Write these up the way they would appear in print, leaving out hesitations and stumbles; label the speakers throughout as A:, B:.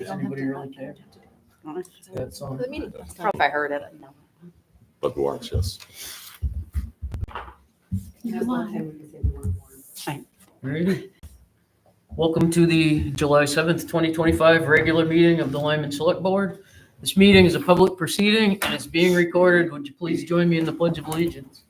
A: Does anybody really care? That's on.
B: Probably if I heard it. No.
C: But warrants, yes.
A: Ready? Welcome to the July 7th, 2025 regular meeting of the Lyman Select Board. This meeting is a public proceeding and it's being recorded. Would you please join me in the Pledge of Allegiance?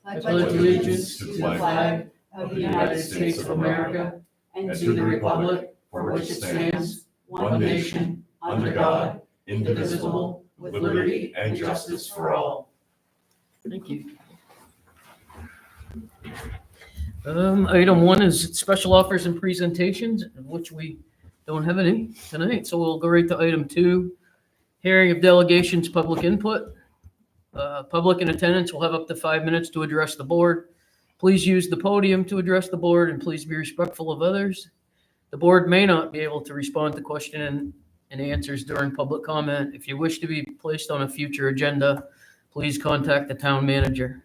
A: I pledge allegiance to the flag of the United States of America and to the republic for which it stands, one nation, under God, indivisible, with liberty and justice for all. Thank you. Item 1 is special offers and presentations, of which we don't have any tonight, so we'll go right to item 2. Hearing of delegations, public input. Public in attendance will have up to 5 minutes to address the board. Please use the podium to address the board and please be respectful of others. The board may not be able to respond to question and answers during public comment. If you wish to be placed on a future agenda, please contact the town manager.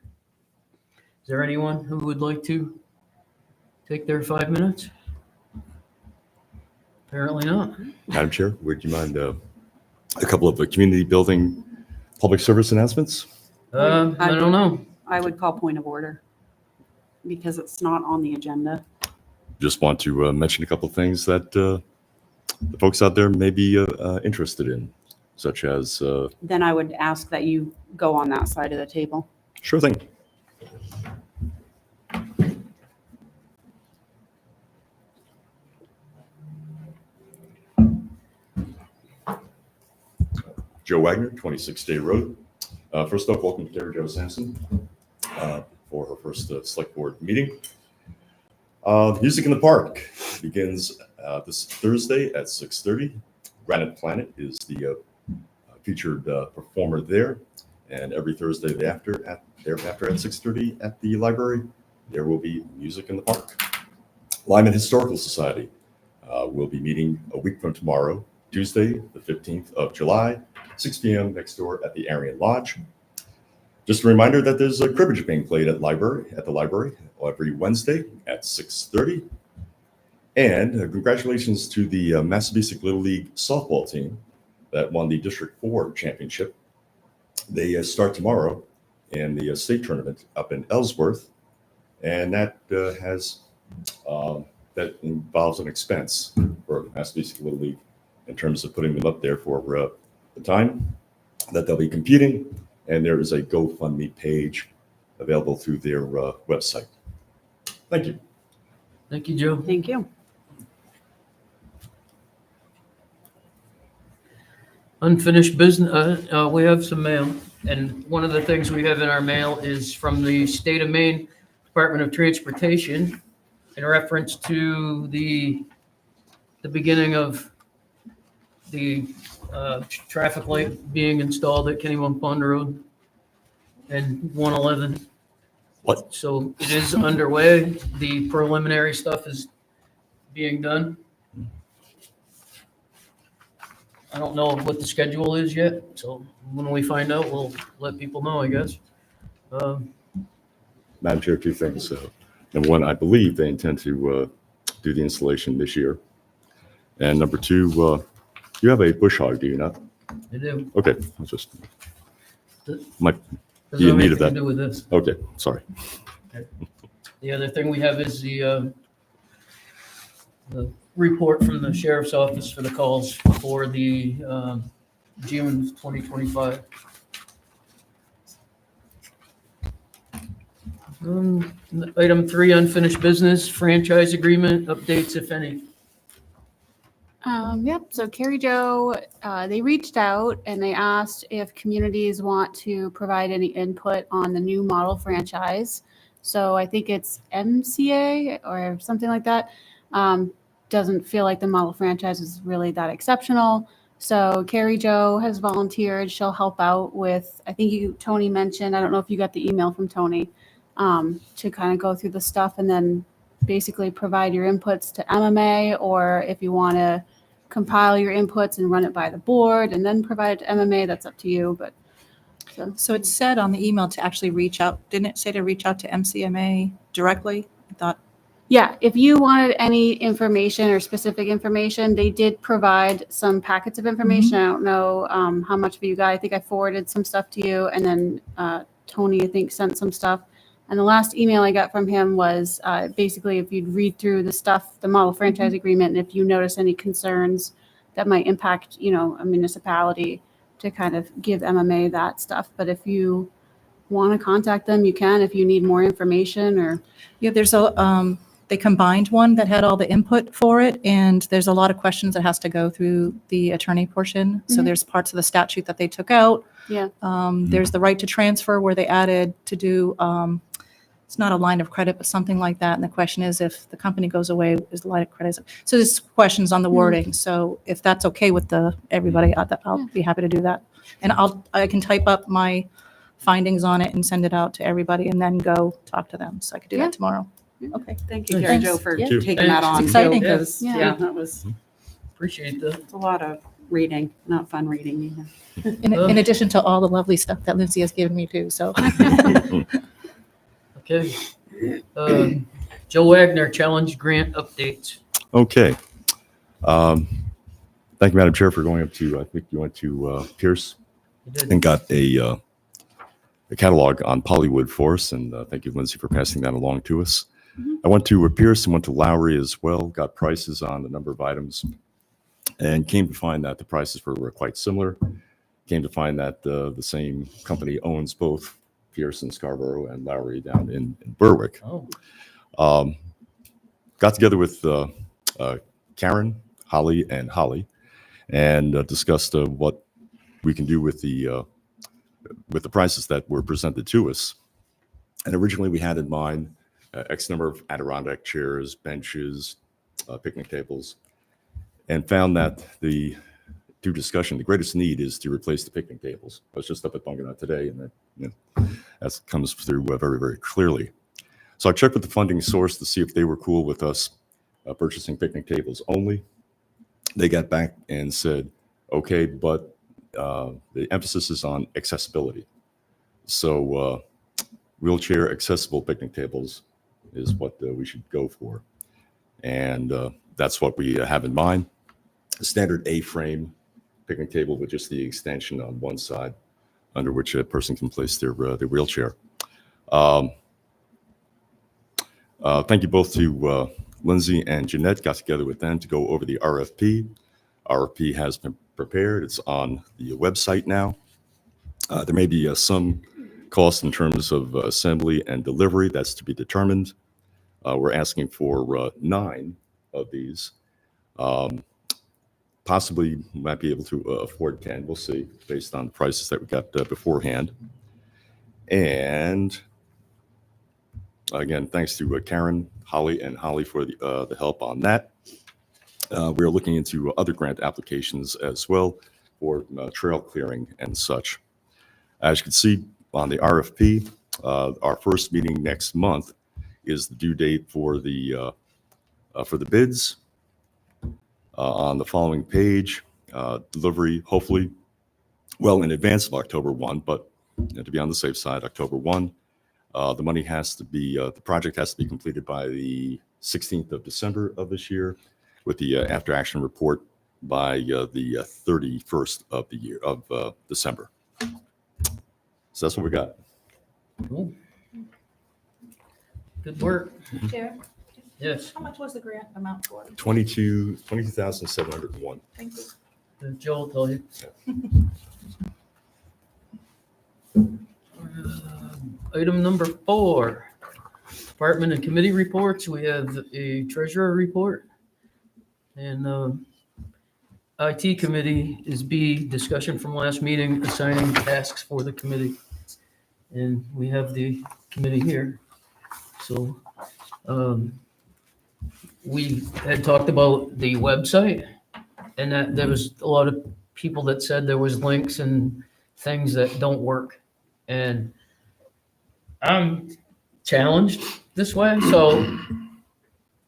A: Is there anyone who would like to take their 5 minutes? Apparently not.
C: Madam Chair, would you mind a couple of community building public service announcements?
A: I don't know.
B: I would call point of order because it's not on the agenda.
C: Just want to mention a couple of things that the folks out there may be interested in, such as...
B: Then I would ask that you go on that side of the table.
C: Sure thing. Joe Wagner, 26 Day Road. First off, welcome to Carrie Jo Sampson for her first select board meeting. Music in the Park begins this Thursday at 6:30. Granite Planet is the featured performer there, and every Thursday thereafter at 6:30 at the library, there will be music in the park. Lyman Historical Society will be meeting a week from tomorrow, Tuesday, the 15th of July, 6 p.m. next door at the Aryan Lodge. Just a reminder that there's a cribbage being played at the library every Wednesday at 6:30. And congratulations to the Massabesic Little League softball team that won the District 4 championship. They start tomorrow in the state tournament up in Ellsworth, and that that involves an expense for Massabesic Little League in terms of putting them up there for the time that they'll be competing. And there is a GoFundMe page available through their website. Thank you.
A: Thank you, Joe.
B: Thank you.
A: Unfinished business. We have some mail, and one of the things we have in our mail is from the State of Maine Department of Transportation in reference to the beginning of the traffic light being installed at Kennybunk Pond Road and 111.
C: What?
A: So it is underway. The preliminary stuff is being done. I don't know what the schedule is yet, so when we find out, we'll let people know, I guess.
C: Madam Chair, 2 things. Number 1, I believe they intend to do the installation this year. And number 2, you have a bush hog, do you not?
A: I do.
C: Okay, I just might
A: Doesn't
C: be in
A: have
C: need of
A: anything to
C: that.
A: do with this.
C: Okay, sorry.
A: The other thing we have is the report from the sheriff's office for the calls for the June 2025. Item 3, unfinished business, franchise agreement updates, if any.
D: Yep. So Carrie Jo, they reached out and they asked if communities want to provide any input on the new model franchise. So I think it's MCA or something like that. Doesn't feel like the model franchise is really that exceptional. So Carrie Jo has volunteered. She'll help out with, I think Tony mentioned, I don't know if you got the email from Tony, to kind of go through the stuff and then basically provide your inputs to MMA, or if you want to compile your inputs and run it by the board and then provide it to MMA, that's up to you. But
E: So it said on the email to actually reach out. Didn't it say to reach out to MCMA directly? I thought
D: Yeah, if you wanted any information or specific information, they did provide some packets of information. I don't know how much of you got. I think I forwarded some stuff to you, and then Tony, I think, sent some stuff. And the last email I got from him was basically if you'd read through the stuff, the model franchise agreement, and if you notice any concerns that might impact, a municipality, to kind of give MMA that stuff. But if you want to contact them, you can. If you need more information or
E: Yeah, there's they combined one that had all the input for it, and there's a lot of questions that has to go through the attorney portion. So
D: Mhm.
E: there's parts of the statute that they took out.
D: Yeah.
E: There's the right to transfer where they added to do, it's not a line of credit, but something like that. And the question is, if the company goes away, is the line of credit? So there's questions on the wording. So if that's okay with everybody, I'll be happy to do that. And I can type up my findings on it and send it out to everybody and then go talk to them. So I could do
D: Yeah.
E: that tomorrow.
D: Yeah.
E: Okay.
B: Thank you,
A: Thanks.
B: Karen Jo, for
E: Thank
C: you.
B: taking that
A: Thanks.
B: on.
E: It's exciting.
B: Because,
D: Yeah.
B: yeah, that was
A: Appreciate that.
B: it's a lot of reading, not fun reading either.
E: In addition to all the lovely stuff that Lindsay has given me too, so.
A: Okay. Joe Wagner, Challenge Grant updates.
C: Okay. Thank you, Madam Chair, for going up to, I think you went to Pierce
A: You did.
C: and got a catalog on Polywood for us. And thank you, Lindsay, for passing that along to us. I went to Pierce and went to Lowry as well, got prices on a number of items, and came to find that the prices were quite similar. Came to find that the same company owns both Pierce and Scarborough and Lowry down in Berwick.
A: Oh,
C: Got together with Karen, Holly, and discussed what we can do with the prices that were presented to us. And originally, we had in mind X number of Adirondack chairs, benches, picnic tables, and found that through discussion, the greatest need is to replace the picnic tables. I was just up at Bunganut today, and that comes through very, very clearly. So I checked with the funding source to see if they were cool with us purchasing picnic tables only. They got back and said, okay, but the emphasis is on accessibility. So wheelchair accessible picnic tables is what we should go for. And that's what we have in mind. A standard A-frame picnic table with just the extension on one side under which a person can place their wheelchair. Thank you both to Lindsay and Jeanette. Got together with them to go over the RFP. RFP has been prepared. It's on the website now. There may be some cost in terms of assembly and delivery. That's to be determined. We're asking for 9 of these. Possibly might be able to afford 10. We'll see based on the prices that we got beforehand. And again, thanks to Karen, Holly for the help on that. We are looking into other grant applications as well for trail clearing and such. As you can see on the RFP, our first meeting next month is the due date for the bids. On the following page, delivery hopefully well in advance of October 1, but to be on the safe side, October 1. The money has to be, the project has to be completed by the 16th of December of this year, with the after action report by the 31st of the year of December. So that's what we got.
A: cool. Good work.
E: Chair,
A: Yes.
E: how much was the grant amount for?
C: 22,701.
E: Thank you.
A: Joe will tell you. Item number 4, department and committee reports. We have a treasurer report. And IT committee is B, discussion from last meeting, assigning tasks for the committee. And we have the committee here. So we had talked about the website, and that there was a lot of people that said there was links and things that don't work. And I'm challenged this way, so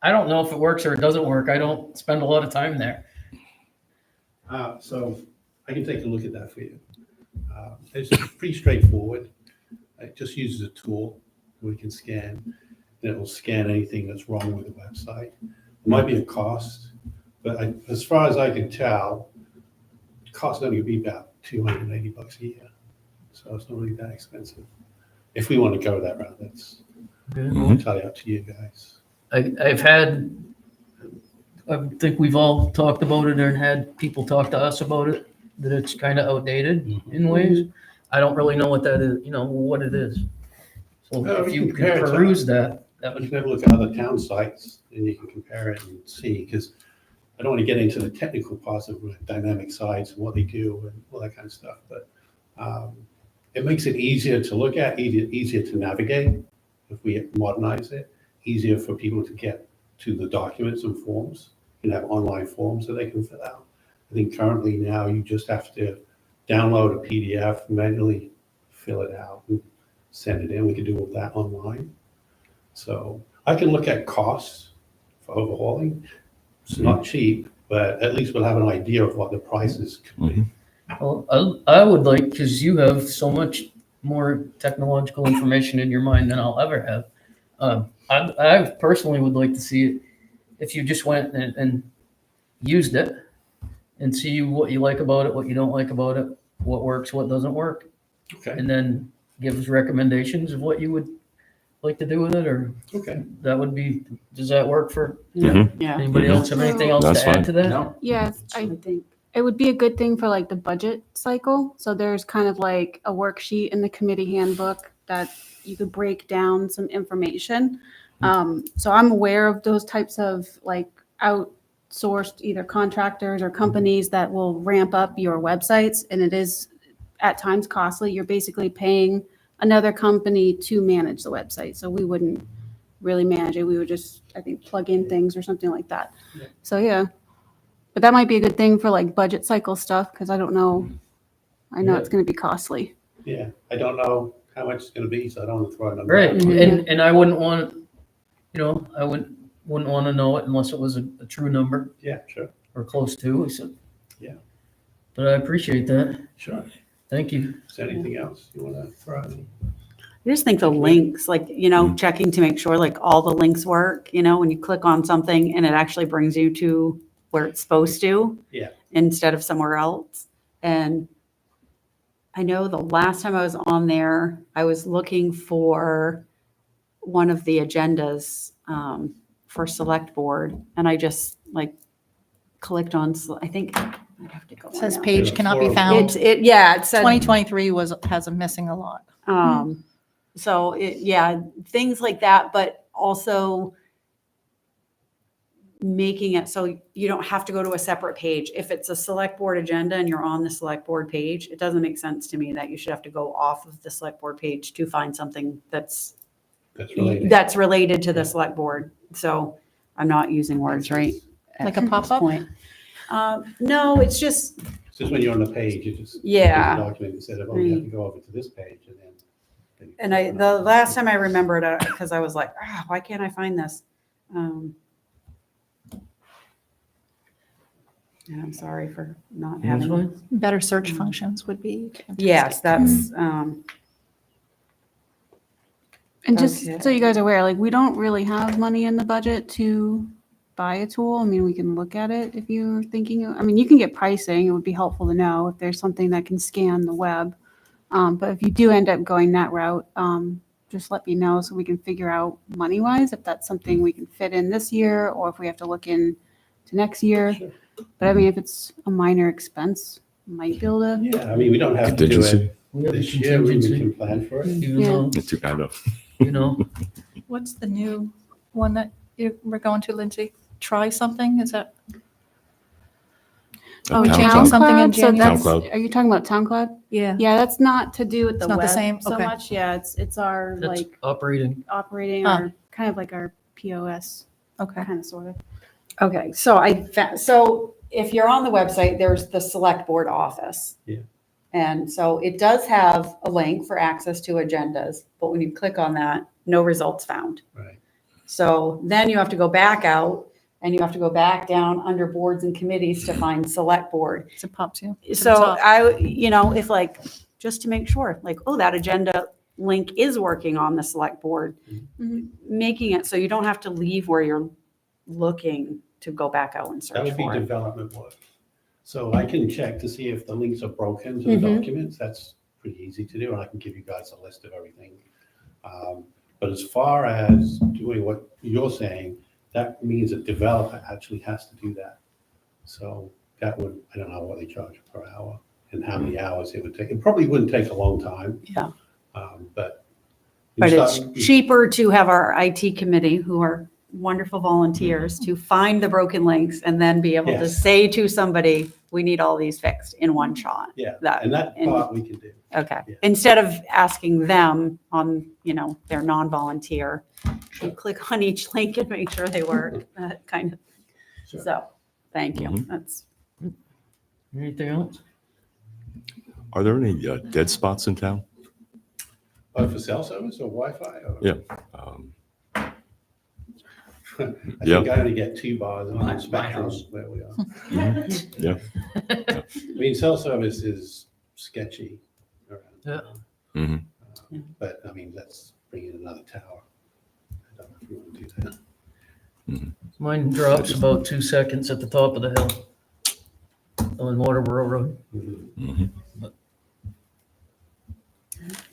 A: I don't know if it works or it doesn't work. I don't spend a lot of time there.
F: So I can take a look at that for you. It's pretty straightforward. It just uses a tool we can scan. and it'll scan anything that's wrong with the website. It might be a cost, but as far as I can tell, the cost is going to be about $280 a year. So it's not really that expensive. If we want to go that route, that's entirely up to you guys.
A: I think we've all talked about it and had people talk to us about it, that it's kind of outdated in ways. I don't really know what that is, what it is. So
F: Oh,
A: if
F: we
A: you
F: can
A: could
F: compare it to-
A: peruse that
F: You
A: would,
F: can have a look at other town sites and you can compare it and see, because I don't want to get into the technical parts of dynamic sites and what they do and all that kind of stuff, but it makes it easier to look at, easier to navigate if we modernize it, easier for people to get to the documents and forms. You can have online forms that they can fill out. I think currently now you just have to download a PDF, manually fill it out and send it in. We can do all that online. So I can look at costs for overhauling. It's not cheap, but at least we'll have an idea of what the prices could be.
A: well, I would like, because you have so much more technological information in your mind than I'll ever have. I personally would like to see it if you just went and used it and see what you like about it, what you don't like about it, what works, what doesn't work,
F: Okay,
A: and then give us recommendations of what you would like to do with it, or
F: okay.
A: that would be, does that work for
B: Yeah,
A: anybody else? Have anything else
C: That's
A: to add
C: fine.
A: to that?
G: No.
D: Yes,
B: I think.
D: it would be a good thing for like the budget cycle. So there's kind of like a worksheet in the committee handbook that you could break down some information. So I'm aware of those types of like outsourced either contractors or companies that will ramp up your websites, and it is at times costly. You're basically paying another company to manage the website. So we wouldn't really manage it. We would just, I think, plug in things or something like that.
F: Yeah.
D: So yeah. But that might be a good thing for like budget cycle stuff, because I don't know. I know
F: Yeah.
D: it's going to be costly.
F: Yeah, I don't know how much it's going to be, so I don't want to throw a number.
A: Right,
F: out.
A: and I wouldn't want, I wouldn't want to know it unless it was a true number
F: Yeah, sure,
A: or close to, so.
F: Yeah.
A: But I appreciate that.
F: sure.
A: Thank you.
F: Is there anything else you want to throw out?
B: I just think the links, like, checking to make sure like all the links work, when you click on something and it actually brings you to where it's supposed to.
F: Yeah.
B: Instead of somewhere else. And I know the last time I was on there, I was looking for one of the agendas for select board, and I just like clicked on, I think I'd have to go.
E: It says
B: on now.
E: page cannot be
F: It's-
E: found.
B: It said
E: 2023 has a missing a lot.
B: So things like that, but also making it so you don't have to go to a separate page. If it's a select board agenda and you're on the select board page, it doesn't make sense to me that you should have to go off of the select board page to find something that's
F: That's related.
B: to the select board. So I'm not using words right. at
E: Like a
B: this
E: pop-up?
B: point. No, it's just,
F: It's just when you're on the page, you just.
B: Yeah.
F: pick the document instead of, you have to go over to this page and then.
B: and the last time I remembered, because I was like, why can't I find this? And I'm sorry for not
A: That's
B: having.
A: fine.
E: Better search functions would be fantastic.
B: Yes, that's,
D: And just so
B: Okay.
D: you guys are aware, like we don't really have money in the budget to buy a tool. I mean, we can look at it if you're thinking, I mean, you can get pricing. It would be helpful to know if there's something that can scan the web. But if you do end up going that route, just let me know so we can figure out money-wise if that's something we can fit in this year or if we have to look in to next year.
F: Sure.
D: But I mean, if it's a minor expense, might be able to.
F: Yeah, I mean, we don't have to do
C: Contingency.
F: it
A: We have a
F: this year, we
A: contingency,
F: can plan for it.
A: even
D: Yeah.
A: though,
C: Too kind of.
E: What's the new one that we're going to, Lindsay? Try something? Is that?
D: Oh,
C: Town
E: changing
C: Cloud.
E: something in
D: SoundCloud? So
E: January?
D: that's,
C: SoundCloud.
D: are you talking about SoundCloud?
E: Yeah.
D: Yeah, that's not to do with the
E: It's not the
D: web
E: same?
D: so
E: Okay.
D: much. Yeah, it's our
A: that's
D: like
A: operating.
D: operating
E: Huh.
D: our kind of like our POS
E: Okay.
D: kind of sort of.
B: okay, so if you're on the website, there's the select board office.
F: Yeah.
B: And so it does have a link for access to agendas, but when you click on that, no results found.
F: Right.
B: So then you have to go back out and you have to go back down under boards and committees to find select board.
E: So it pops you. to the
B: So
E: top.
B: I, if like, just to make sure, like, oh, that agenda link is working on the select board,
D: Mhm.
B: making it so you don't have to leave where you're looking to go back out and
F: That
B: search
F: would be
B: for it.
F: development work. So I can check to see if the links are broken to the
B: Mhm.
F: documents. That's pretty easy to do, and I can give you guys a list of everything. But as far as doing what you're saying, that means a developer actually has to do that. So that would, I don't know what they charge per hour and how many hours it would take. It probably wouldn't take a long time.
B: Yeah.
F: But. you
B: But
F: start-
B: it's cheaper to have our IT committee, who are wonderful volunteers, to find the broken links and then be able to
F: Yes.
B: say to somebody, we need all these fixed in one shot.
F: Yeah,
B: That-
F: and that
B: and-
F: part we can do.
B: Okay.
F: Yeah.
B: Instead of asking them on, their non-volunteer, you click on each link and make sure they work, that kind of.
F: Sure.
B: So, thank you.
C: Mhm.
B: That's,
A: Anything else?
C: Are there any dead spots in town?
F: For cell service or Wi-Fi? Or?
C: Yeah.
F: I
C: Yeah.
F: think I only get 2 bars on
A: My
F: Spectrum
A: house.
F: where we are.
C: Yeah.
F: I mean, cell service is sketchy around.
A: Yeah.
C: Mhm.
F: But I mean, let's bring in another tower. I don't know if we want to do that.
A: Mine drops about 2 seconds at the top of the hill on Waterboro Road.
C: Mhm.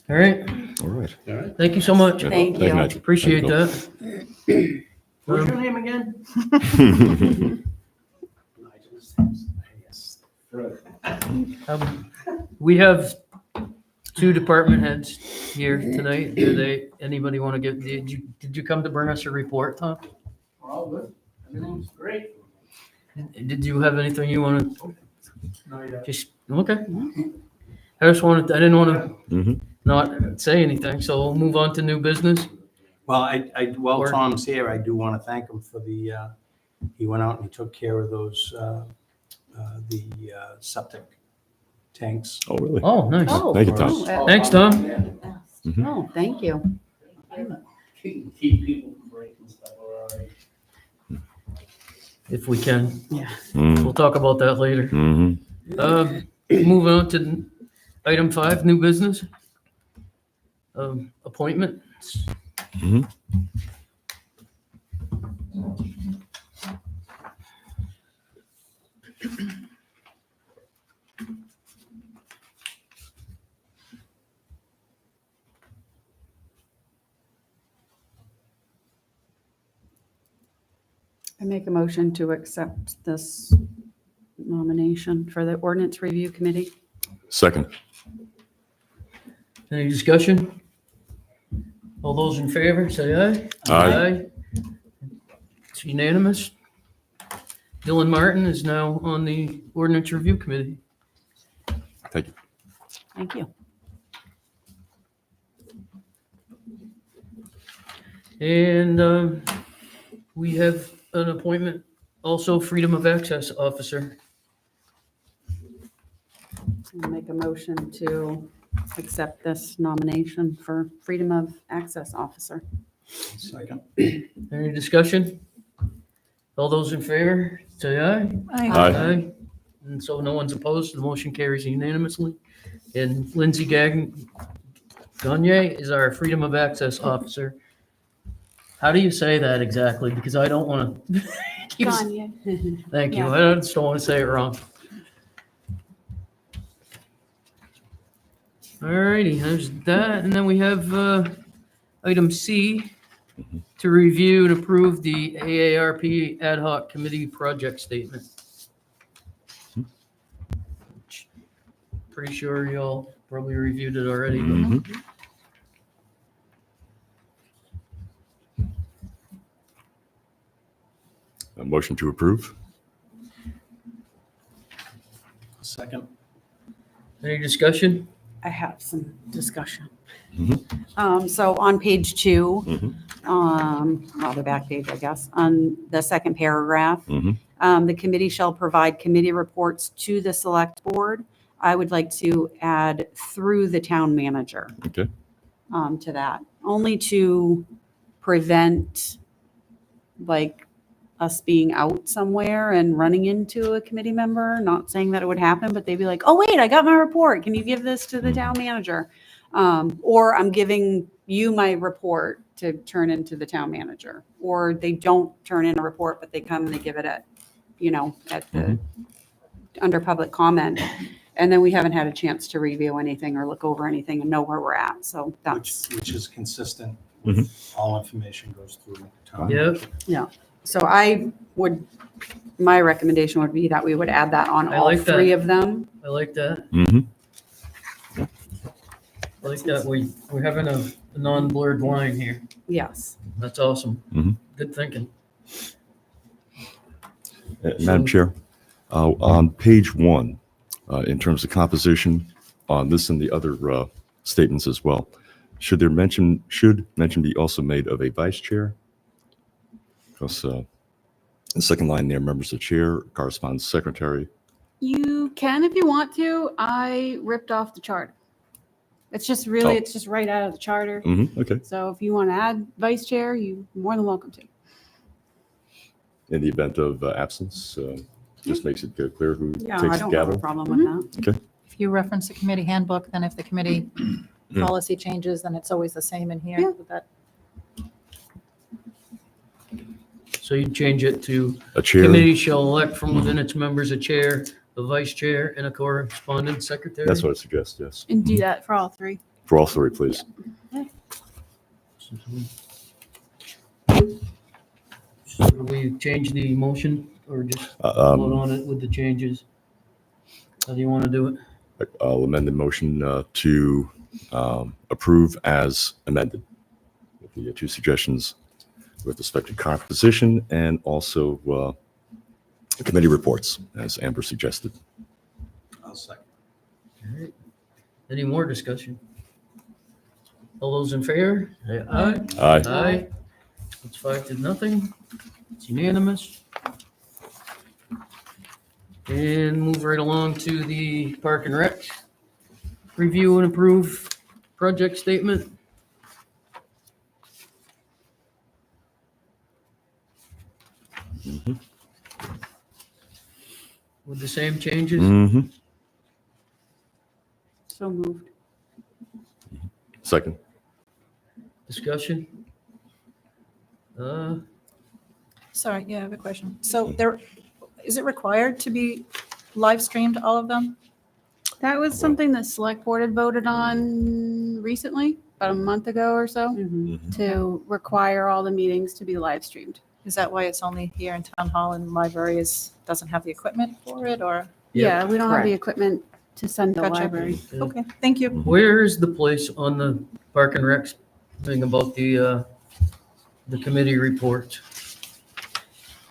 A: All right.
C: All right.
F: All right.
A: Thank you so much.
C: Yeah.
B: Thank you.
C: Nigel.
A: Appreciate
C: Thank
A: that. What's your name again?
C: you.
A: We have 2 department heads here tonight. Anybody want to give, did you come to bring us a report, Tom?
G: All good. Everything's great.
A: Did you have anything you want to
G: No, yeah.
A: just, okay. I didn't want to
C: Mhm.
A: not say anything, so we'll move on to new business.
G: Well, while
A: Or-
G: Tom's here, I do want to thank him for he went out and he took care of those, the septic tanks.
C: Oh, really?
A: Oh, nice.
B: oh.
C: Thank you, Tom.
B: oh,
A: Thanks, Tom.
C: Mhm.
B: Oh, thank you.
G: Keep people from breaking stuff, all right.
A: If we can.
C: Mhm.
A: We'll talk about that later.
C: Mhm.
A: Moving on to item 5, new business. Appointments.
C: Mhm.
B: I make a motion to accept this nomination for the ordinance review committee.
C: Second.
A: Any discussion? All those in favor, say aye.
C: Aye.
A: It's unanimous. Dylan Martin is now on the ordinance review committee.
C: Thank you.
B: Thank you.
A: And we have an appointment, also Freedom of Access Officer.
B: I'll make a motion to accept this nomination for Freedom of Access Officer.
G: Second.
A: Any discussion? All those in favor, say aye.
C: Aye.
A: And so no one's opposed, the motion carries unanimously. And Lindsay Gagne is our Freedom of Access Officer. How do you say that exactly? Because I don't want to.
D: Gagne.
A: Thank you.
D: Yeah.
A: I just don't want to say it wrong. All righty, there's that. And then we have item C, to review and approve the AARP Ad Hoc Committee Project Statement. Pretty sure y'all probably reviewed it already. but-
C: Mhm. A motion to approve?
G: Second.
A: Any discussion?
B: I have some discussion.
C: Mhm.
B: So on page 2,
C: Mhm.
B: well, the back page, I guess, on the second paragraph,
C: Mhm.
B: the committee shall provide committee reports to the select board. I would like to add through the town manager
C: Okay.
B: to that, only to prevent like us being out somewhere and running into a committee member, not saying that it would happen, but they'd be like, oh, wait, I got my report. Can you give this to the town manager? Or I'm giving you my report to turn into the town manager, or they don't turn in a report, but they come and they give it at, at the, under public comment. And then we haven't had a chance to review anything or look over anything and know where we're at. So that's,
G: Which is consistent.
C: Mhm.
G: All information goes through town.
A: Yep.
B: so my recommendation would be that we would add that on
A: I
B: all
A: like that.
B: 3 of them.
A: I like that.
C: Mhm.
A: I like that. We're having a non-blurred line here.
B: Yes.
A: That's awesome.
C: Mhm.
A: Good thinking.
C: Madam Chair, on page 1, in terms of composition, on this and the other statements as well, should mention be also made of a vice chair? Because the second line there, members of the chair, corresponds secretary.
D: You can if you want to. I ripped off the charter. It's just really,
C: Oh.
D: it's just right out of the charter.
C: Okay.
D: So if you want to add vice chair, you're more than welcome to.
C: In the event of absence, just makes it clear who
B: Yeah, I
C: takes the
B: don't have a
C: gavel.
B: problem with that.
E: If you reference the committee handbook, then if the committee
C: Mm.
E: policy changes, then it's always the same in here.
D: Yeah.
E: With that.
A: So you change it to
C: A chair.
A: committee shall elect from within its members a chair, a vice chair, and a correspondence secretary.
C: That's what I suggest, yes.
D: And do that for all 3.
C: For all 3, please.
A: So do we change the motion or just vote on it with the changes? How do you want to do it?
C: I'll amend the motion to approve as amended with the 2 suggestions with respect to composition and also committee reports, as Amber suggested.
G: I'll second.
A: All right. Any more discussion? All those in favor? Say aye.
C: Aye.
A: Aye. It's 5-0. It's unanimous. And move right along to the Park and Rec. Review and approve project statement. With the same changes?
C: Mm-hmm.
B: So moved.
C: Second.
A: Discussion?
E: Sorry, yeah, I have a question. So is it required to be live streamed, all of them?
D: That was something the select board had voted on recently, about a month ago or so,
B: Mhm.
D: to require all the meetings to be live streamed.
E: Is that why it's only here in town hall and library doesn't have the equipment for it, or?
A: Yeah.
D: Yeah, we don't have the
B: Correct.
D: equipment to send to the
E: Gotcha.
D: library.
E: Okay, thank you.
A: Where is the place on the Park and Rec thing about the committee report?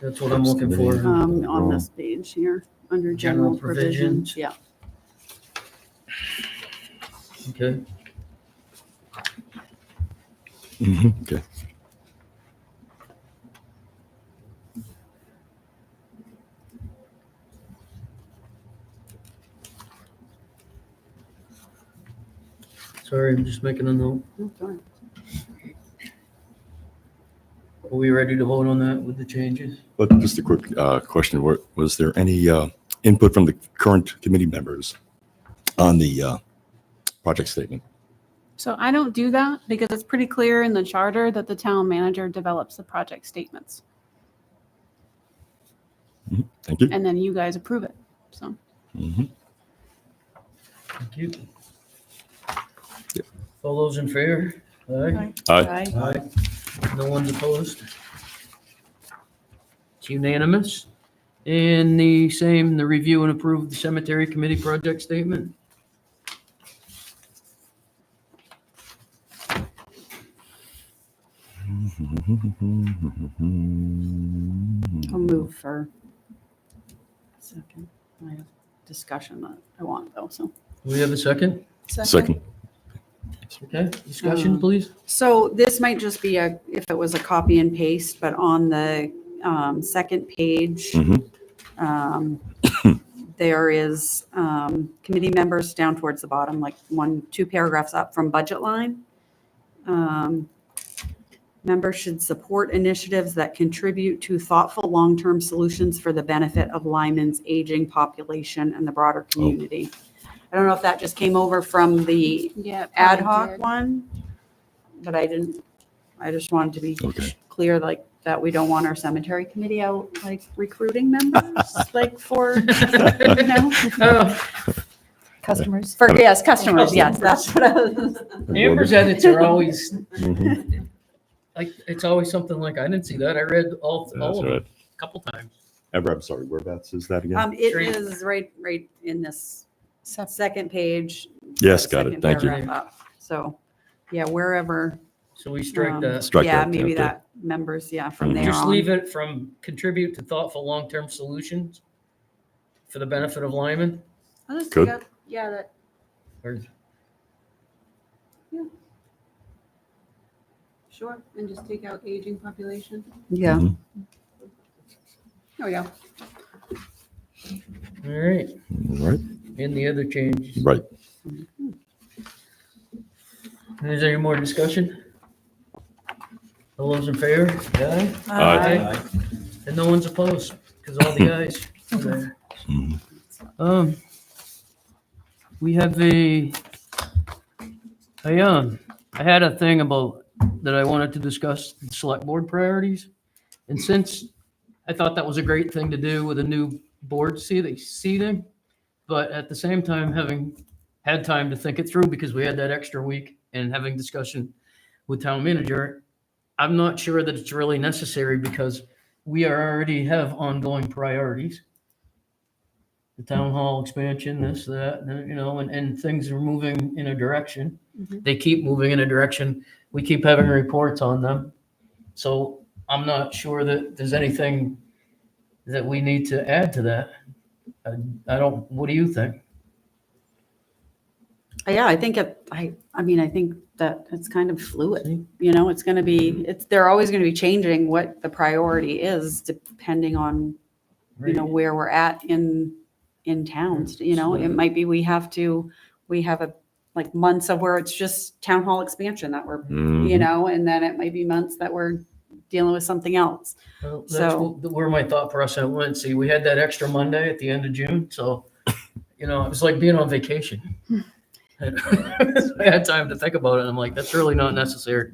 A: That's what I'm looking for.
B: On this page here, under
A: General
B: general provisions.
A: provisions.
B: Yeah.
A: Okay.
C: Okay.
A: Sorry, I'm just making a note.
B: That's all right.
A: Are we ready to vote on that with the changes?
C: But just a quick question. Was there any input from the current committee members on the project statement?
D: So I don't do that because it's pretty clear in the charter that the town manager develops the project statements
C: Thank you.
D: and then you guys approve it. So
C: Mhm.
A: Thank you. All those in favor? Aye.
C: Aye.
G: Aye.
A: No one's opposed? It's unanimous. And the same, the review and approve the cemetery committee project statement?
B: I'll move for a second. I have discussion that I want though, so.
A: Do we have a second?
C: Second.
A: Okay, discussion, please?
B: So this might just be if it was a copy and paste, but on the second page,
C: Mhm.
B: there is committee members down towards the bottom, like 2 paragraphs up from budget line. Members should support initiatives that contribute to thoughtful long-term solutions for the benefit of Lyman's aging population and the broader community. I don't know if that just came over from the
D: Yeah.
B: ad
D: probably
B: hoc
D: did.
B: one, but I just wanted to be
C: Okay.
B: clear, like, that we don't want our cemetery committee out, like, recruiting members, like, for, you know,
A: Oh,
E: Customers.
B: for, yes, customers, yes, that's what I was.
A: Amber's edits are always,
C: Mhm.
A: like, it's always something like, I didn't see that. I read all
C: That's
A: of them
C: right.
A: a couple times.
C: Amber, I'm sorry, whereabouts is that again?
B: It
A: Straight.
B: is right in this second page.
C: Yes, got it.
B: second
C: Thank you.
B: paragraph up. So, yeah, wherever.
A: So we strike that.
C: Strike
B: Yeah,
C: that,
B: maybe
C: okay.
B: that members, yeah, from
C: Mhm.
B: there
A: Just
B: on.
A: leave it from contribute to thoughtful long-term solutions for the benefit of Lyman.
D: I'll just
C: Good.
D: take out, yeah, that,
A: Or
D: sure, and just take out aging population.
B: Yeah.
C: Mhm.
D: There we go.
A: all right,
C: All right,
A: and the other changes.
C: right.
A: Is there any more discussion? All those in favor? Aye.
C: Aye.
A: And no one's opposed, because all the ayes are there.
C: Mhm.
A: We have I had a thing about, that I wanted to discuss, the select board priorities. And since I thought that was a great thing to do with a new board seating, but at the same time, having had time to think it through because we had that extra week and having discussion with town manager, I'm not sure that it's really necessary because we already have ongoing priorities. The town hall expansion, this, that, and, you know, and things are moving in a direction.
B: Mhm.
A: They keep moving in a direction. We keep having reports on them. So I'm not sure that there's anything that we need to add to that. I don't, what do you think?
B: Yeah, I think I mean, I think that it's kind of fluid, you know, it's gonna be, they're always gonna be changing what the priority is depending on, you know, where we're at in towns, you know, it might be we have like months of where it's just town hall expansion that we're, you
C: Mhm.
B: know, and then it might be months that we're dealing with something else.
A: Well, that's
B: So-
A: where my thought process went. See, we had that extra Monday at the end of June, so, you know, it was like being on vacation. I had time to think about it. I'm like, that's really not necessary.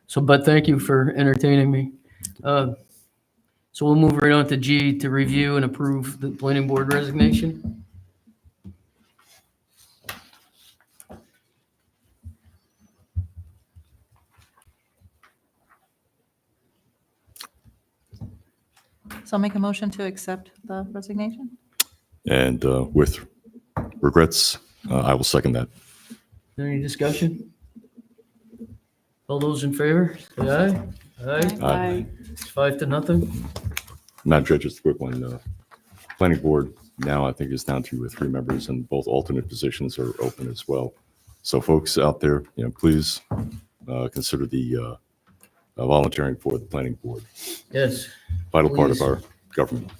A: So, but thank you for entertaining me. So we'll move right on to G, to review and approve the planning board resignation.
E: So I'll make a motion to accept the resignation.
C: And with regrets, I will second that.
A: Any discussion? All those in favor, say aye. Aye.
C: Aye.
A: It's 5-0.
C: Madam Chair, just a quick one. Planning board now, I think, is down to 3 members, and both alternate positions are open as well. So folks out there, you know, please consider the volunteering for the planning board.
A: Yes.
C: Vital part of
A: Please.
C: our government.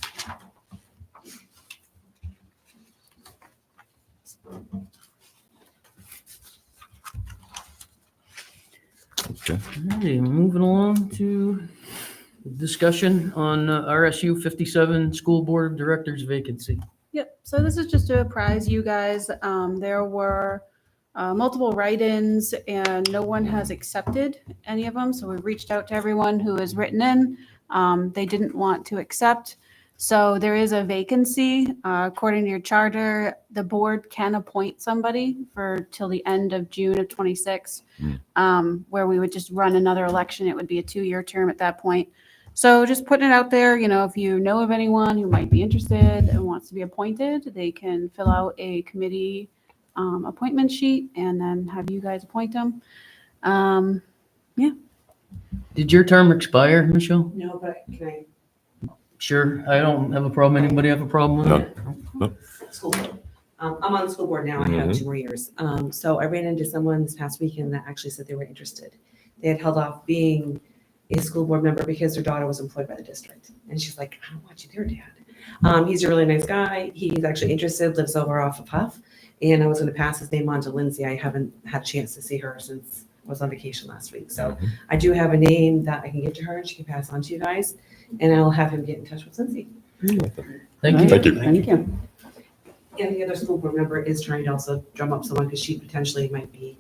C: Okay.
A: Alrighty, moving along to discussion on RSU 57 School Board of Directors vacancy.
D: Yep, so this is just to apprise you guys, there were multiple write-ins and no one has accepted any of them. So we've reached out to everyone who has written in. They didn't want to accept. So there is a vacancy. According to your charter, the board can appoint somebody for till the end of June of 26, where we would just run another election. It would be a 2-year term at that point. So just putting it out there, you know, if you know of anyone who might be interested and wants to be appointed, they can fill out a committee appointment sheet and then have you guys appoint them.
A: Did your term expire, Michelle?
H: No, but can I,
A: Sure, I don't have a problem. Anybody have a problem with
C: No.
A: it?
H: school board. I'm on the school board now. I have 2 more years. So I ran into someone this past weekend that actually said they were interested. They had held off being a school board member because their daughter was employed by the district. And she's like, I don't want you there, Dad. He's a really nice guy. He's actually interested, lives over off of Huff. And I was going to pass his name on to Lindsay. I haven't had a chance to see her since I was on vacation last week. So I do have a name that I can give to her and she can pass on to you guys. And I'll have him get in touch with Lindsay.
A: Thank you.
C: Thank you.
B: Thank you.
H: And the other school board member is trying to also drum up someone because she potentially might be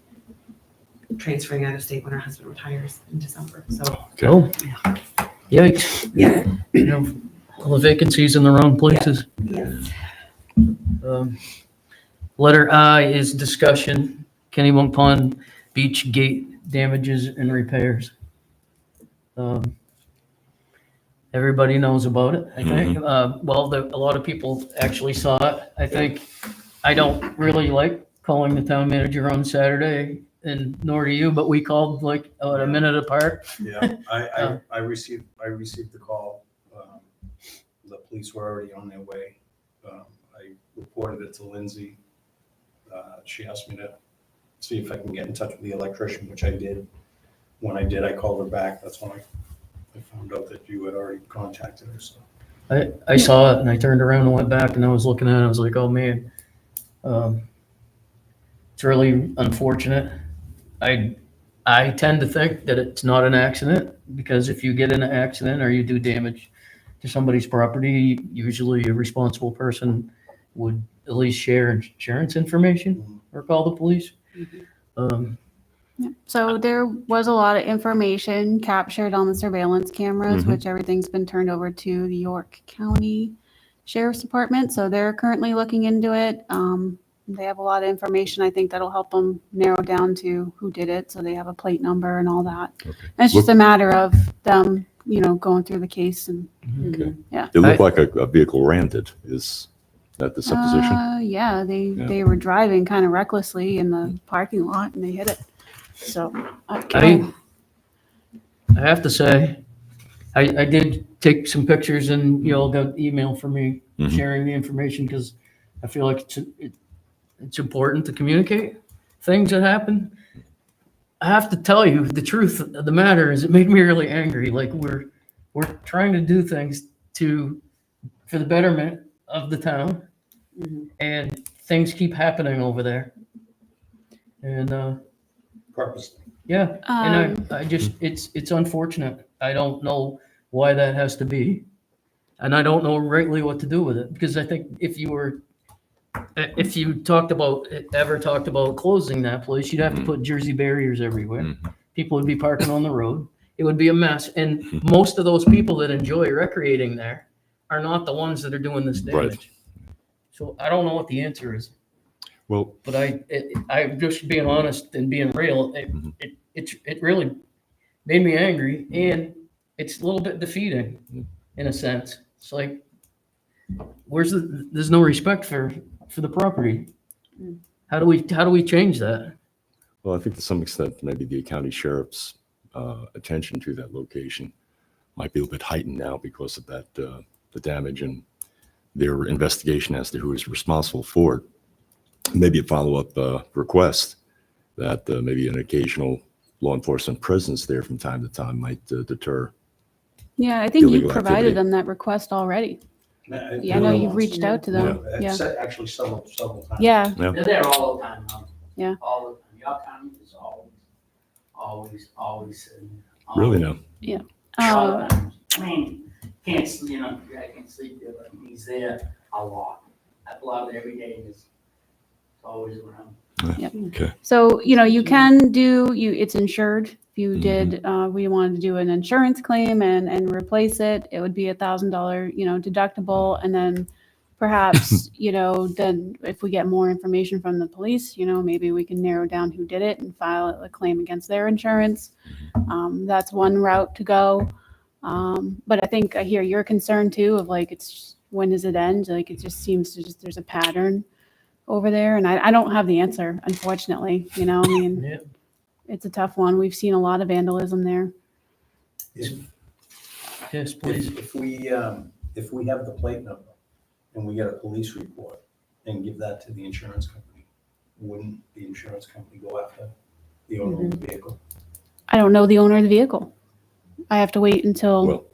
H: transferring out of state when her husband retires in December. So,
A: Oh, yikes.
H: yeah,
A: You know, all the vacancies in the wrong places.
H: yes.
A: Letter I is discussion, Kennybunk Pond Beach Gate damages and repairs. Everybody knows about it, I think. Well, a lot of people actually saw it. I think, I don't really like calling the town manager on Saturday, and nor do you, but we called like about a minute apart.
G: Yeah, I received the call. The police were already on their way. I reported it to Lindsay. She asked me to see if I can get in touch with the electrician, which I did. When I did, I called her back. That's when I found out that you had already contacted her, so.
A: I saw it and I turned around and went back and I was looking at it. I was like, oh man. It's really unfortunate. I tend to think that it's not an accident, because if you get in an accident or you do damage to somebody's property, usually a responsible person would at least share insurance information or call the police.
D: Yeah. So there was a lot of information captured on the surveillance cameras, which everything's been turned over to the York County Sheriff's Department. So they're currently looking into it. They have a lot of information, I think, that'll help them narrow down to who did it. So they have a plate number and all that. And it's just a matter of them, going through the case and
C: Okay.
D: yeah.
C: It looked like a vehicle rammed it. Is that the supposition?
D: Yeah, they were driving kind of recklessly in the parking lot and they hit it. So
A: I have to say, I did take some pictures and you all got email from me sharing the information, because I feel like it's important to communicate things that happen. I have to tell you, the truth of the matter is it made me really angry. Like we're trying to do things for the betterment of the town, and things keep happening over there. And
G: Purposely.
A: yeah, and I just, it's unfortunate. I don't know why that has to be. And I don't know rightly what to do with it, because I think if you ever talked about closing that place, you'd have to put Jersey barriers everywhere. People would be parking on the road. It would be a mess. And most of those people that enjoy recreating there are not the ones that are doing this damage.
C: Right.
A: So I don't know what the answer is.
C: Well,
A: But I'm just being honest and being real. It really made me angry, and it's a little bit defeating in a sense. It's like, there's no respect for the property. How do we change that?
C: well, I think to some extent, maybe the county sheriff's attention to that location might be a little bit heightened now because of that, the damage and their investigation as to who is responsible for it. Maybe a follow-up request that maybe an occasional law enforcement presence there from time to time might deter.
D: yeah, I think you
C: illegal
D: provided
C: activity.
D: them that request already. Yeah, I know you've reached out to them. Yeah.
G: Actually, several times.
D: Yeah.
C: Yeah.
I: They're there all the time.
D: Yeah.
I: All the time. York County is always.
C: Really now.
I: All the time. I mean, can't sleep, I can't sleep there, but he's there a lot. A lot every day. He's always around.
C: Okay.
D: So, you can it's insured. If you did, we wanted to do an insurance claim and replace it, it would be $1,000, deductible. And then perhaps, then if we get more information from the police, maybe we can narrow down who did it and file a claim against their insurance. That's one route to go. But I think I hear your concern too of like, when does it end? Like, it just seems there's a pattern over there. And I don't have the answer, unfortunately,
A: Yeah.
D: it's a tough one. We've seen a lot of vandalism there.
A: Yes, please.
G: If we have the plate number and we get a police report and give that to the insurance company, wouldn't the insurance company go after the owner of the vehicle?
D: I don't know the owner of the vehicle. I have to wait until,
C: Well,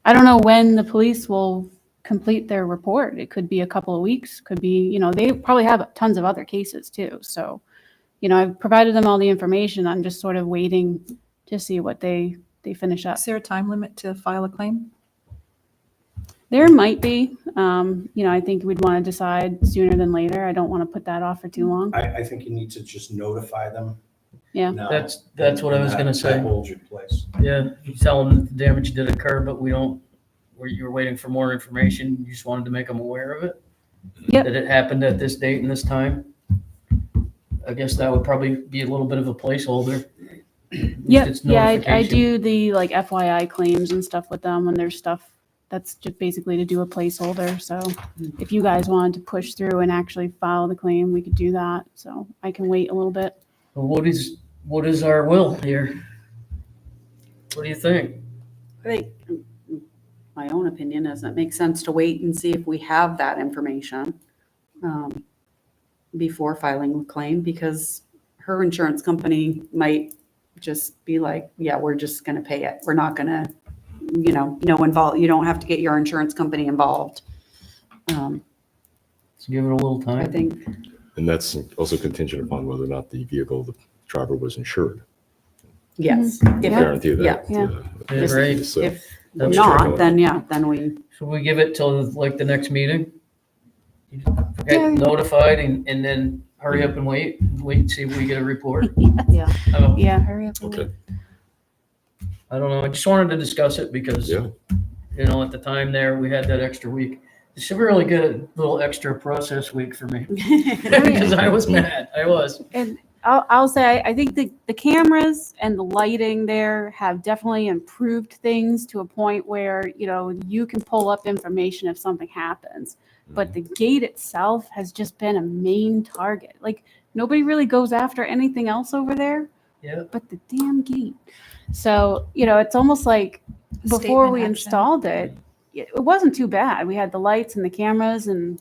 D: I don't know when the police will complete their report. It could be a couple of weeks, could be, they probably have tons of other cases too. So, I've provided them all the information. I'm just sort of waiting to see what they finish up.
E: Is there a time limit to file a claim?
D: There might be, I think we'd want to decide sooner than later. I don't want to put that off for too long.
G: I think you need to just notify them.
D: Yeah.
G: now,
A: That's what I was
G: and
A: gonna
G: that
A: say.
G: holds your place.
A: Yeah, you tell them the damage did occur, but you're waiting for more information. You just wanted to make them aware of it.
D: Yep.
A: That it happened at this date and this time. I guess that would probably be a little bit of a placeholder. At least
D: Yeah,
A: it's
D: yeah, I
A: notification.
D: do the like FYI claims and stuff with them when there's stuff that's just basically to do a placeholder. So if you guys wanted to push through and actually file the claim, we could do that. So I can wait a little bit.
A: Well, what is our will here? What do you think?
B: I think my own opinion is it makes sense to wait and see if we have that information before filing a claim, because her insurance company might just be like, yeah, we're just going to pay it. We're not going to, you don't have to get your insurance company involved.
A: Let's give it a little
B: I
A: time.
B: think,
C: And that's also contingent upon whether or not the vehicle, the driver was insured.
B: yes. If it-
C: Guarantee that.
B: yeah.
D: Yeah.
A: Yeah, right.
C: So,
B: If
A: That's
B: not,
C: true.
B: then we,
A: Should we give it till like the next meeting?
D: Yeah.
A: Get notified and then hurry up and wait and see if we get a report.
B: yeah.
A: I don't,
D: Yeah, hurry up.
C: Okay,
A: I don't know. I just wanted to discuss it because,
C: yeah.
A: at the time there, we had that extra week. It should really get a little extra process week for me because I was mad. I was.
D: And I'll say, I think the cameras and the lighting there have definitely improved things to a point where, you can pull up information if something happens. But the gate itself has just been a main target. Like, nobody really goes after anything else over there
A: Yeah.
D: but the damn gate. So, it's almost like before
E: Statement
D: we
E: action.
D: installed it, it wasn't too bad. We had the lights and the cameras, and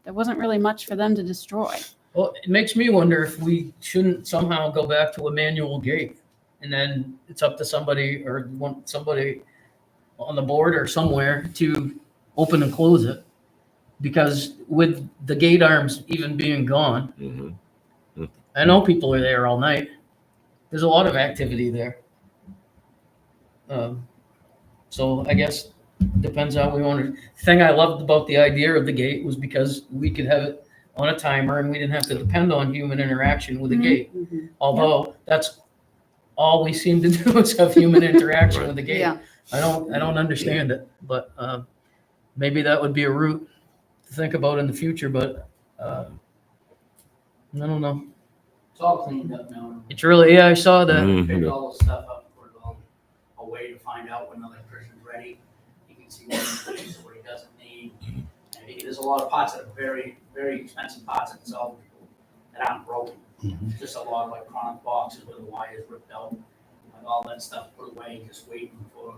D: there wasn't really much for them to destroy.
A: Well, it makes me wonder if we shouldn't somehow go back to a manual gate, and then it's up to somebody somebody on the board or somewhere to open and close it. Because with the gate arms even being gone,
C: Mhm.
A: I know people are there all night. There's a lot of activity there. So I guess depends how we want to. The thing I loved about the idea of the gate was because we could have it on a timer and we didn't have to depend on human interaction with the
D: Mhm.
A: gate.
B: Mhm.
A: Although that's all we seem to do is have human interaction with the gate.
B: Yeah.
A: I don't understand it, but maybe that would be a route to think about in the future. But I don't know.
I: It's all cleaned up now.
A: It's really, yeah, I saw that.
C: Mhm.
I: Picked all the stuff up, put it all a way to find out when another person's ready. You can see what he needs, what he doesn't need. And there's a lot of parts that are very, very expensive parts that sell that aren't broken. Just a lot of electronic boxes where the wires ripped out, and all that stuff put away, just waiting for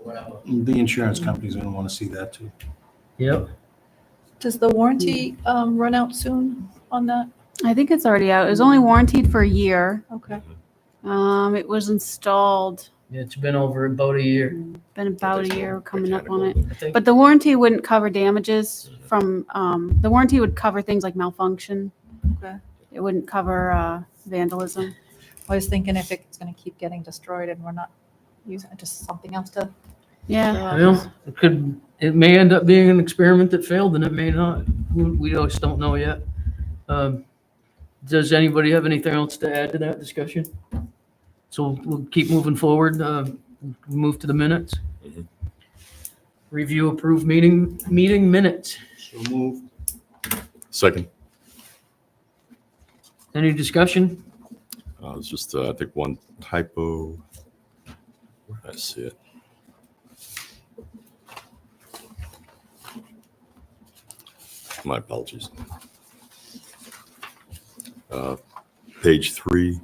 I: whatever.
G: The insurance company's gonna wanna see that too.
A: Yep.
E: Does the warranty run out soon on that?
D: I think it's already out. It was only warranted for a year.
E: Okay.
D: It was installed,
A: Yeah, it's been over about a year.
D: been about a year coming up on it.
A: I think.
D: But the warranty wouldn't cover damages from, the warranty would cover things like malfunction.
E: Okay.
D: It wouldn't cover vandalism.
E: I was thinking if it's going to keep getting destroyed and we're not using it, just something else to.
D: Yeah.
A: Well, it may end up being an experiment that failed and it may not. We just don't know yet. Does anybody have anything else to add to that discussion? So we'll keep moving forward, move to the minutes.
C: Mhm.
A: Review approved meeting minutes.
G: So move.
C: Second,
A: Any discussion?
C: it's just, I think one typo. Where did I see it? My apologies. Page 3,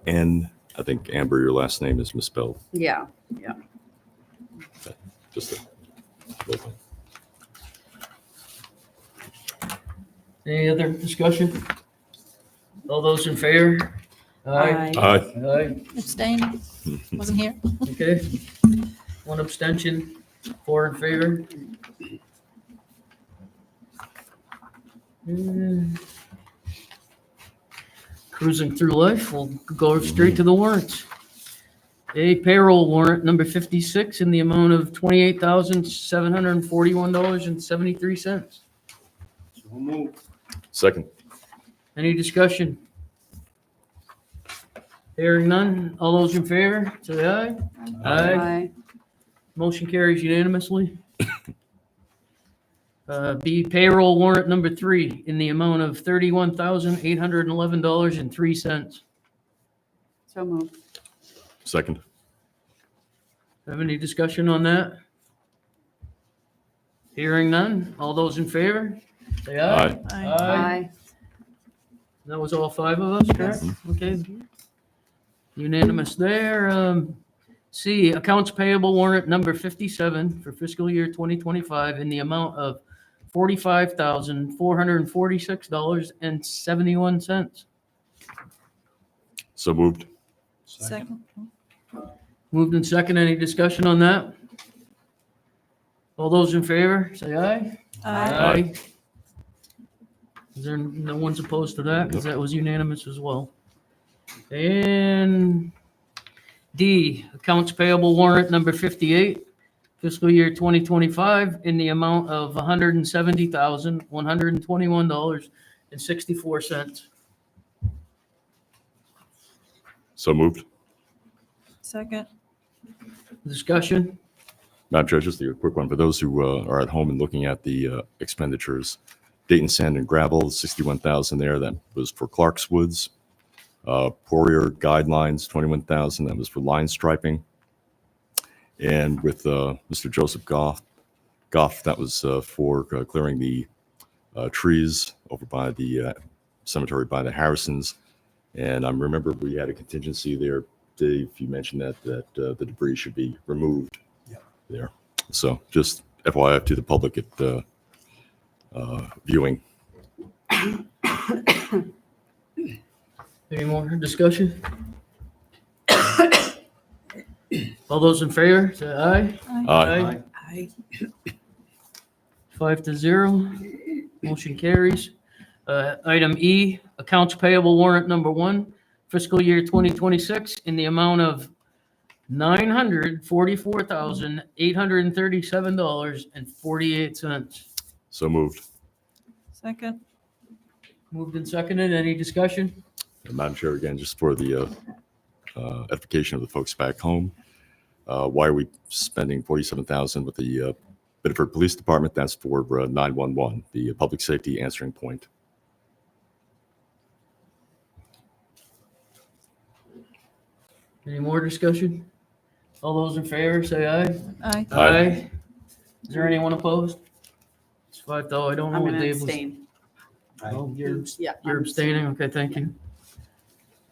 C: N, I think Amber, your last name is misspelled.
B: Yeah.
C: Just a little thing.
A: Any other discussion? All those in favor?
B: Aye.
C: Aye.
A: Aye,
E: Abstain? Wasn't here?
A: okay. One abstention, 4 in favor. Cruising through life, we'll go straight to the warrants. A payroll warrant number 56 in the amount of $28,741.73.
G: So moved.
C: Second.
A: Any discussion? Hearing none. All those in favor, say aye. Aye. Motion carries unanimously. B payroll warrant number 3 in the amount of $31,811.03.
B: So moved.
C: Second.
A: Have any discussion on that? Hearing none. All those in favor, say aye.
C: Aye.
B: Aye.
A: That was all 5 of us, correct? Okay. Unanimous there. C, accounts payable warrant number 57 for fiscal year 2025 in the amount of $45,446.71.
C: So moved.
E: Second.
A: Moved and second. Any discussion on that? All those in favor, say aye.
C: Aye.
A: Is there no one's opposed to that? Because that was unanimous as well. And D, accounts payable warrant number 58, fiscal year 2025, in the amount of $170,121.64.
C: So moved.
E: Second.
A: Discussion?
C: Madam Chair, just a quick one. For those who are at home and looking at the expenditures, Dayton Sand and Gravel, 61,000 there. That was for Clark's Woods. Poirier Guidelines, 21,000. That was for line striping. And with Mr. Joseph Goff, that was for clearing the trees over by the cemetery by the Harrisons. And I remember we had a contingency there. Dave, you mentioned that the debris should be removed there. So just FYI to the public at viewing.
A: Any more discussion? All those in favor, say aye.
C: Aye.
H: Aye.
A: 5-0. Motion carries. Item E, accounts payable warrant number 1, fiscal year 2026, in the amount of $944,837.48.
C: So moved.
E: Second.
A: Moved and seconded. Any discussion?
C: And Madam Chair, again, just for the edification of the folks back home, why are we spending $47,000 with the Biddeford Police Department? That's for 911, the public safety answering point.
A: Any more discussion? All those in favor, say aye.
E: Aye.
C: Aye.
A: Is there anyone opposed? It's 5-0. I don't know
B: I'm
A: what
B: going to
A: Dave was.
B: abstain.
A: Oh, you're
B: Yeah.
A: You're abstaining? Okay, thank you.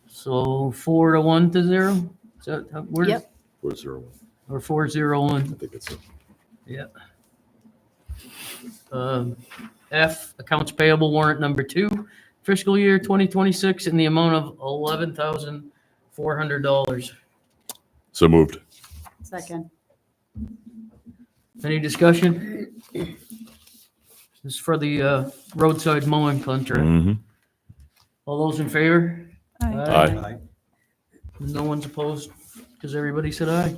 A: So 4-1-0? Is that, where?
B: Yep.
C: 401.
A: Or 4-0-1?
C: I think it's it.
A: Yeah. F, accounts payable warrant number 2, fiscal year 2026, in the amount of $11,400.
C: So moved.
B: Second.
A: Any discussion? This is for the roadside mowing contract.
C: Mhm.
A: All those in favor?
E: Aye.
C: Aye.
A: No one's opposed, because everybody said aye.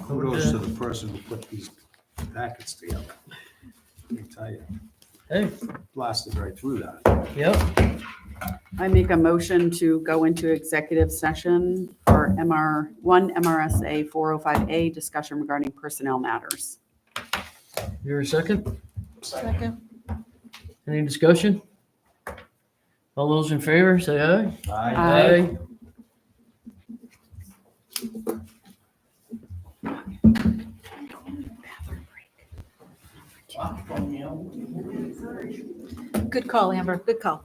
G: Kudos to the person who put these packets together. Let me tell you,
A: Hey,
G: blasted right through that.
A: yep.
B: I make a motion to go into executive session for MRSA 405A, discussion regarding personnel matters.
A: You're a second?
E: Second.
A: Any discussion? All those in favor, say aye.
B: Aye.
E: Good call, Amber. Good call.